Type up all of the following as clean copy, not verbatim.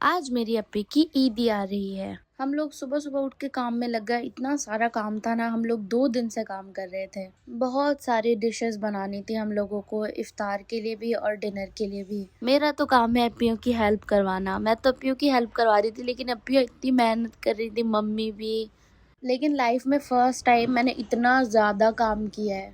आज मेरी अप्पी की ईदी आ रही है। हम लोग सुबह सुबह उठ के काम में लग गए। इतना सारा काम था ना, हम लोग 2 दिन से काम कर रहे थे। बहुत सारी डिशेस बनानी थी हम लोगों को, इफ्तार के लिए भी और डिनर के लिए भी। मेरा तो काम है अप्पियों की हेल्प करवाना। मैं तो अप्पियों की हेल्प करवा रही थी, लेकिन अप्पियों इतनी मेहनत कर रही थी, मम्मी भी। लेकिन लाइफ में फर्स्ट टाइम मैंने इतना ज़्यादा काम किया है।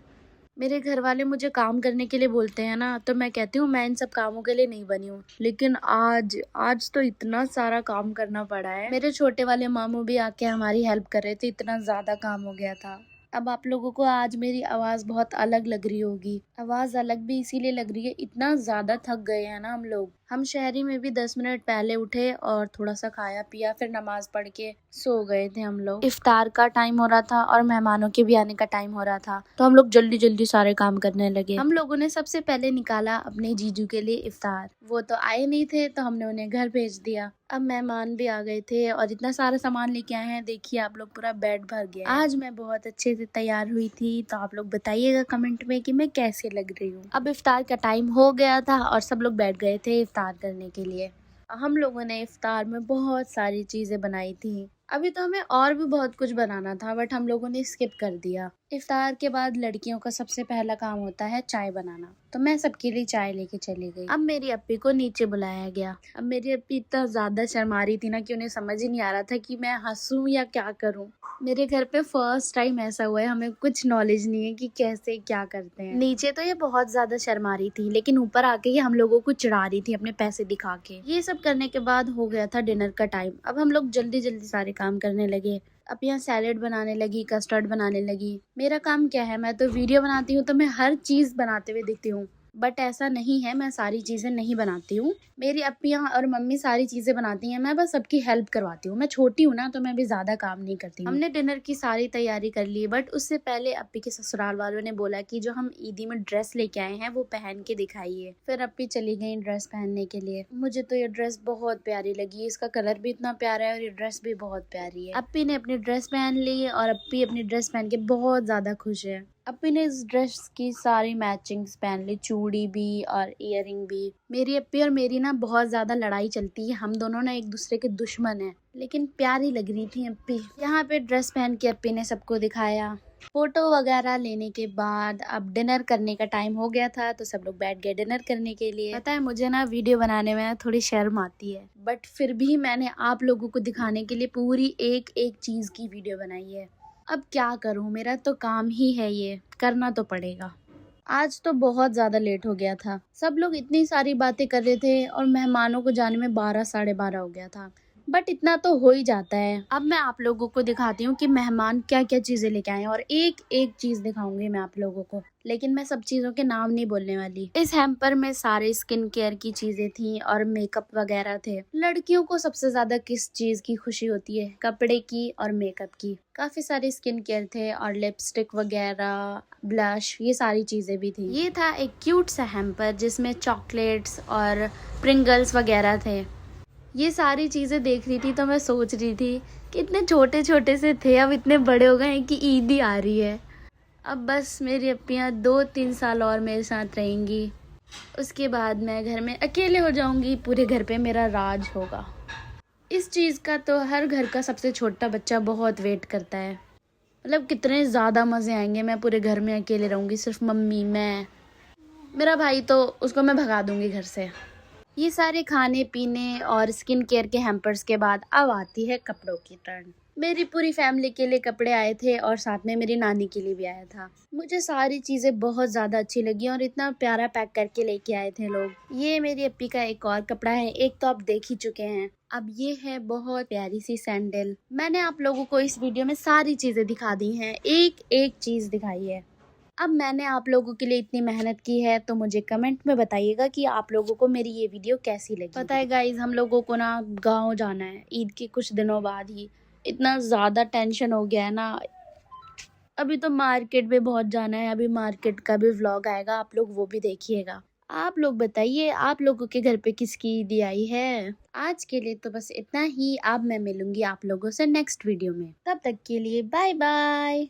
मेरे घर वाले मुझे काम करने के लिए बोलते हैं ना, तो मैं कहती हूँ मैं इन सब कामों के लिए नहीं बनी हूँ। लेकिन आज आज तो इतना सारा काम करना पड़ा है। मेरे छोटे वाले मामू भी आके हमारी हेल्प कर रहे थे, इतना ज़्यादा काम हो गया था। अब आप लोगों को आज मेरी आवाज़ बहुत अलग लग रही होगी। आवाज़ अलग भी इसीलिए लग रही है, इतना ज़्यादा थक गए हैं ना हम लोग। हम शहरी में भी 10 मिनट पहले उठे और थोड़ा सा खाया पिया, फिर नमाज पढ़ के सो गए थे हम लोग। इफ्तार का टाइम हो रहा था और मेहमानों के भी आने का टाइम हो रहा था, तो हम लोग जल्दी जल्दी सारे काम करने लगे। हम लोगों ने सबसे पहले निकाला अपने जीजू के लिए इफ्तार। वो तो आए नहीं थे, तो हमने उन्हें घर भेज दिया। अब मेहमान भी आ गए थे और इतना सारा सामान लेके आए हैं। देखिए आप लोग, पूरा बेड भर गया है। आज मैं बहुत अच्छे से तैयार हुई थी, तो आप लोग बताइएगा कमेंट में कि मैं कैसे लग रही हूँ। अब इफ्तार का टाइम हो गया था और सब लोग बैठ गए थे इफ्तार करने के लिए। हम लोगों ने इफ्तार में बहुत सारी चीजें बनाई थी। अभी तो हमें और भी बहुत कुछ बनाना था, बट हम लोगों ने स्किप कर दिया। इफ्तार के बाद लड़कियों का सबसे पहला काम होता है चाय बनाना, तो मैं सबके लिए चाय लेके चली गई। अब मेरी अप्पी को नीचे बुलाया गया। अब मेरी अप्पी इतना ज्यादा शर्मा रही थी ना कि उन्हें समझ ही नहीं आ रहा था कि मैं हंसूं या क्या करूं। मेरे घर पे फर्स्ट टाइम ऐसा हुआ है, हमें कुछ नॉलेज नहीं है कि कैसे क्या करते हैं। नीचे तो ये बहुत ज्यादा शर्मा रही थी, लेकिन ऊपर आके ये हम लोगों को चिढ़ा रही थी अपने पैसे दिखा के। ये सब करने के बाद हो गया था डिनर का टाइम। अब हम लोग जल्दी जल्दी सारे काम करने लगे। अब यहाँ सैलेड बनाने लगी, कस्टर्ड बनाने लगी। मेरा काम क्या है, मैं तो वीडियो बनाती हूँ, तो मैं हर चीज बनाते हुए दिखती हूँ। बट ऐसा नहीं है, मैं सारी चीजें नहीं बनाती हूँ। मेरी अप्पियाँ और मम्मी सारी चीजें बनाती हैं, मैं बस सबकी हेल्प करवाती हूँ। मैं छोटी हूँ ना, तो मैं भी ज्यादा काम नहीं करती हूँ। हमने डिनर की सारी तैयारी कर ली, बट उससे पहले अप्पी के ससुराल वालों ने बोला कि जो हम ईदी में ड्रेस लेके आए हैं वो पहन के दिखाइए। फिर अप्पी चली गई ड्रेस पहनने के लिए। मुझे तो ये ड्रेस बहुत प्यारी लगी, इसका कलर भी इतना प्यारा है और ये ड्रेस भी बहुत प्यारी है। अप्पी ने अपनी ड्रेस पहन ली और अप्पी अपनी ड्रेस पहन के बहुत ज्यादा खुश है। अप्पी ने इस ड्रेस की सारी मैचिंग्स पहन ली, चूड़ी भी और इयररिंग भी। मेरी अप्पी और मेरी ना बहुत ज्यादा लड़ाई चलती है, हम दोनों ना एक दूसरे के दुश्मन हैं, लेकिन प्यारी लग रही थी अप्पी। यहाँ पे ड्रेस पहन के अप्पी ने सबको दिखाया। फोटो वगैरह लेने के बाद अब डिनर करने का टाइम हो गया था, तो सब लोग बैठ गए डिनर करने के लिए। पता है मुझे ना वीडियो बनाने में थोड़ी शर्म आती है, बट फिर भी मैंने आप लोगों को दिखाने के लिए पूरी एक एक चीज की वीडियो बनाई है। अब क्या करूं, मेरा तो काम ही है, ये करना तो पड़ेगा। आज तो बहुत ज़्यादा लेट हो गया था। सब लोग इतनी सारी बातें कर रहे थे और मेहमानों को जाने में 12 साढ़े 12 हो गया था। बट इतना तो हो ही जाता है। अब मैं आप लोगों को दिखाती हूँ कि मेहमान क्या क्या चीज़ें लेके आए हैं, और एक एक चीज़ दिखाऊंगी मैं आप लोगों को। लेकिन मैं सब चीज़ों के नाम नहीं बोलने वाली। इस हैम्पर में सारे स्किन केयर की चीज़ें थी और मेकअप वगैरह थे। लड़कियों को सबसे ज़्यादा किस चीज़ की खुशी होती है? कपड़े की और मेकअप की। काफ़ी सारे स्किन केयर थे और लिपस्टिक वगैरह, ब्लश, ये सारी चीज़ें भी थी। ये था एक क्यूट सा हैम्पर जिसमें चॉकलेट्स और प्रिंगल्स वगैरह थे। ये सारी चीज़ें देख रही थी तो मैं सोच रही थी कि इतने छोटे छोटे से थे, अब इतने बड़े हो गए हैं कि ईद ही आ रही है। अब बस मेरी अप्पियाँ 2-3 साल और मेरे साथ रहेंगी, उसके बाद मैं घर में अकेले हो जाऊंगी, पूरे घर पे मेरा राज होगा। इस चीज़ का तो हर घर का सबसे छोटा बच्चा बहुत वेट करता है। मतलब कितने ज़्यादा मज़े आएंगे, मैं पूरे घर में अकेले रहूँगी, सिर्फ मम्मी, मैं, मेरा भाई तो उसको मैं भगा दूँगी घर से। ये सारे खाने पीने और स्किन केयर के हैम्पर्स के बाद अब आती है कपड़ों की टर्न। मेरी पूरी फैमिली के लिए कपड़े आए थे और साथ में मेरी नानी के लिए भी आया था। मुझे सारी चीज़ें बहुत ज़्यादा अच्छी लगी और इतना प्यारा पैक करके लेके आए थे लोग। ये मेरी अप्पी का एक और कपड़ा है, एक तो आप देख ही चुके हैं। अब ये है बहुत प्यारी सी सैंडल। मैंने आप लोगों को इस वीडियो में सारी चीज़ें दिखा दी हैं, एक एक चीज़ दिखाई है। अब मैंने आप लोगों के लिए इतनी मेहनत की है, तो मुझे कमेंट में बताइएगा कि आप लोगों को मेरी ये वीडियो कैसी लगी। पता है गाइज, हम लोगों को ना गांव जाना है ईद के कुछ दिनों बाद ही। इतना ज़्यादा टेंशन हो गया है ना। अभी तो मार्केट में बहुत जाना है, अभी मार्केट का भी व्लॉग आएगा, आप लोग वो भी देखिएगा। आप लोग बताइए, आप लोगों के घर पे किसकी ईदी आई है? आज के लिए तो बस इतना ही। अब मैं मिलूंगी आप लोगों से नेक्स्ट वीडियो में, तब तक के लिए बाय बाय।